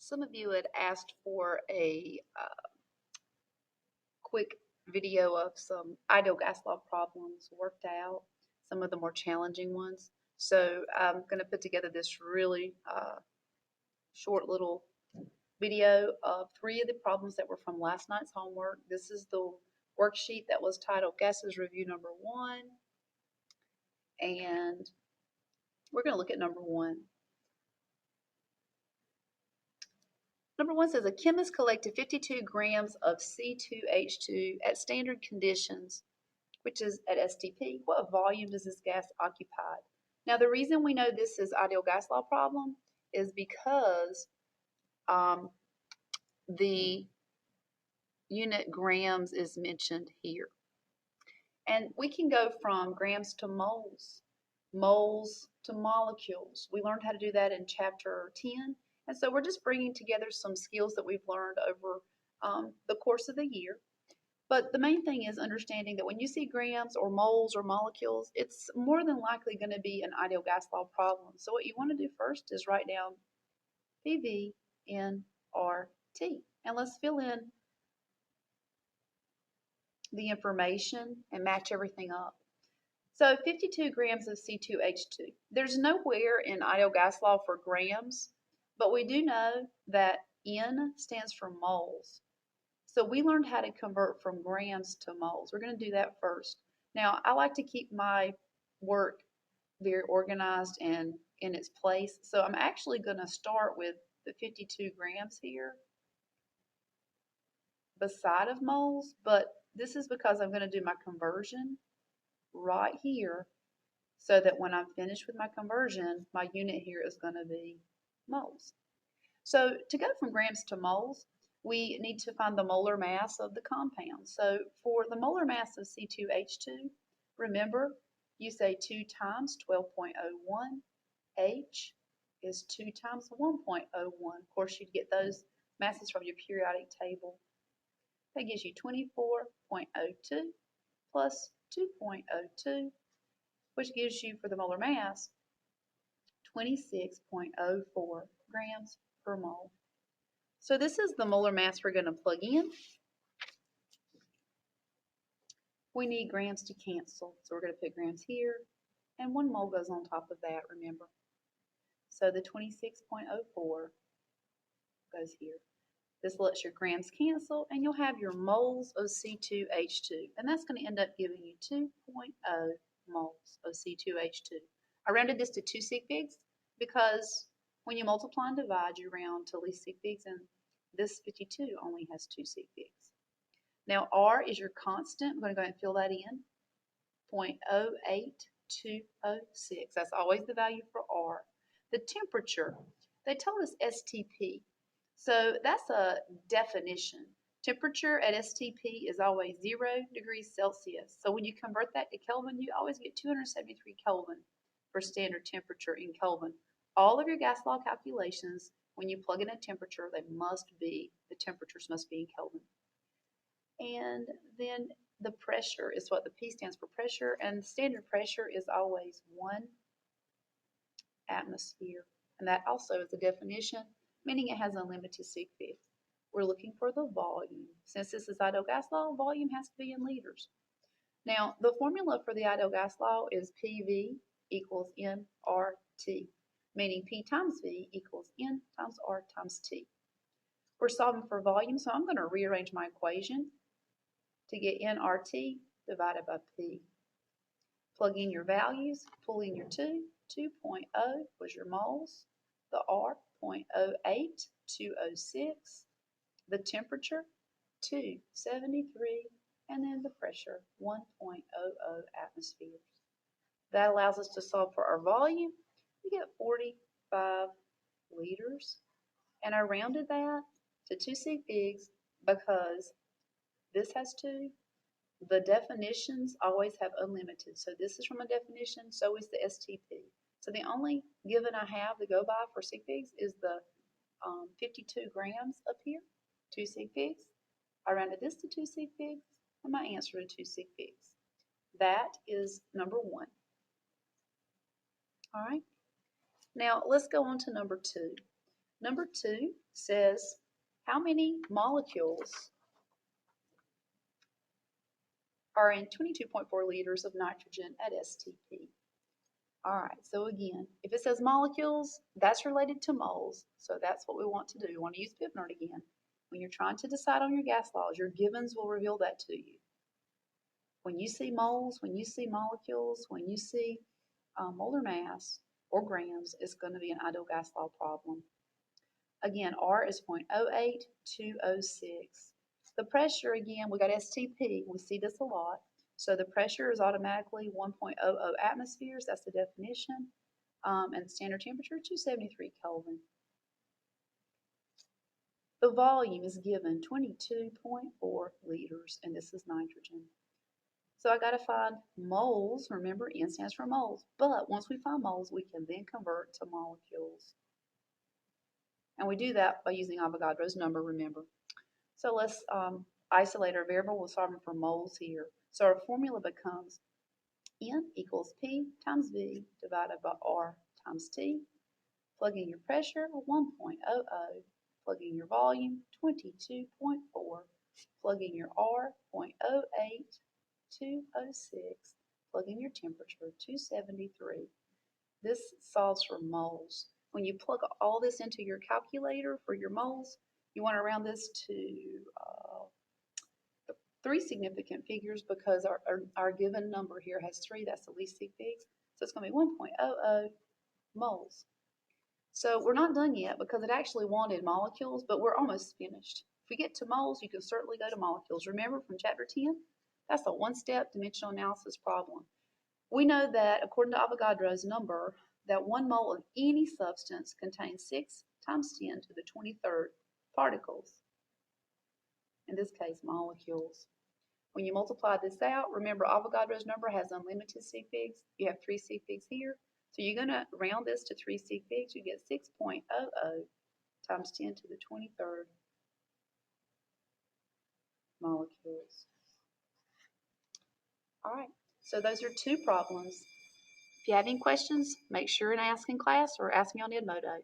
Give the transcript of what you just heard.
Some of you had asked for a quick video of some ideal gas law problems worked out, some of the more challenging ones. So I'm going to put together this really short little video of 3 of the problems that were from last night's homework. This is the worksheet that was titled Gases Review Number 1, and we're going to look at number 1. Number 1 says a chemist collected 52 grams of C2H2 at standard conditions, which is at STP. What volume does this gas occupy? Now, the reason we know this is ideal gas law problem is because the unit grams is mentioned here. And we can go from grams to moles, moles to molecules. We learned how to do that in chapter 10. And so we're just bringing together some skills that we've learned over the course of the year. But the main thing is understanding that when you see grams or moles or molecules, it's more than likely going to be an ideal gas law problem. So what you want to do first is write down PV, N, R, T. And let's fill in the information and match everything up. So 52 grams of C2H2. There's nowhere in ideal gas law for grams, but we do know that N stands for moles. So we learned how to convert from grams to moles. We're going to do that first. Now, I like to keep my work very organized and in its place. So I'm actually going to start with the 52 grams here beside of moles, but this is because I'm going to do my conversion right here so that when I'm finished with my conversion, my unit here is going to be moles. So to go from grams to moles, we need to find the molar mass of the compound. So for the molar mass of C2H2, remember, you say 2 times 12.01. H is 2 times 1.01. Of course, you'd get those masses from your periodic table. That gives you 24.02 plus 2.02, which gives you, for the molar mass, 26.04 grams per mole. So this is the molar mass we're going to plug in. We need grams to cancel, so we're going to put grams here, and 1 mole goes on top of that, remember. So the 26.04 goes here. This lets your grams cancel, and you'll have your moles of C2H2, and that's going to end up giving you 2.0 moles of C2H2. I rounded this to 2 sig figs because when you multiply and divide, you round to least sig figs, and this 52 only has 2 sig figs. Now, R is your constant. I'm going to go ahead and fill that in, 0.08206. That's always the value for R. The temperature, they told us STP. So that's a definition. Temperature at STP is always 0 degrees Celsius. So when you convert that to Kelvin, you always get 273 Kelvin for standard temperature in Kelvin. All of your gas law calculations, when you plug in a temperature, the temperatures must be in Kelvin. And then the pressure is what the P stands for, pressure, and standard pressure is always 1 atmosphere. And that also is a definition, meaning it has unlimited sig figs. We're looking for the volume. Since this is ideal gas law, volume has to be in liters. Now, the formula for the ideal gas law is PV equals nRT, meaning P times V equals N times R times T. We're solving for volume, so I'm going to rearrange my equation to get nRT divided by P. Plug in your values, pull in your 2. 2.0 was your moles, the R, 0.08206, the temperature, 273, and then the pressure, 1.00 atmospheres. That allows us to solve for our volume. We get 45 liters, and I rounded that to 2 sig figs because this has 2. The definitions always have unlimited. So this is from a definition, so is the STP. So the only given I have to go by for sig figs is the 52 grams up here, 2 sig figs. I rounded this to 2 sig figs, and my answer to 2 sig figs. That is number 1. All right. Now let's go on to number 2. Number 2 says, how many molecules are in 22.4 liters of nitrogen at STP? All right, so again, if it says molecules, that's related to moles, so that's what we want to do. We want to use Pivnert again. When you're trying to decide on your gas laws, your givens will reveal that to you. When you see moles, when you see molecules, when you see molar mass or grams, it's going to be an ideal gas law problem. Again, R is 0.08206. The pressure, again, we got STP. We see this a lot. So the pressure is automatically 1.00 atmospheres. That's the definition. And standard temperature, 273 Kelvin. The volume is given 22.4 liters, and this is nitrogen. So I got to find moles. Remember, N stands for moles. But once we find moles, we can then convert to molecules. And we do that by using Avogadro's number, remember. So let's isolate our variable. We're solving for moles here. So our formula becomes N equals P times V divided by R times T. Plug in your pressure, 1.00. Plug in your volume, 22.4. Plug in your R, 0.08206. Plug in your temperature, 273. This solves for moles. When you plug all this into your calculator for your moles, you want to round this to 3 significant figures because our given number here has 3. That's the least sig figs. So it's going to be 1.00 moles. So we're not done yet because it actually wanted molecules, but we're almost finished. If we get to moles, you can certainly go to molecules. Remember from chapter 10? That's a one-step dimensional analysis problem. We know that according to Avogadro's number, that 1 mole of any substance contains 6 times 10 to the 23rd particles. In this case, molecules. When you multiply this out, remember Avogadro's number has unlimited sig figs. You have 3 sig figs here. So you're going to round this to 3 sig figs. You get 6.00 times 10 to the 23rd molecules. All right, so those are 2 problems. If you have any questions, make sure and ask in class or ask me on Edmodo.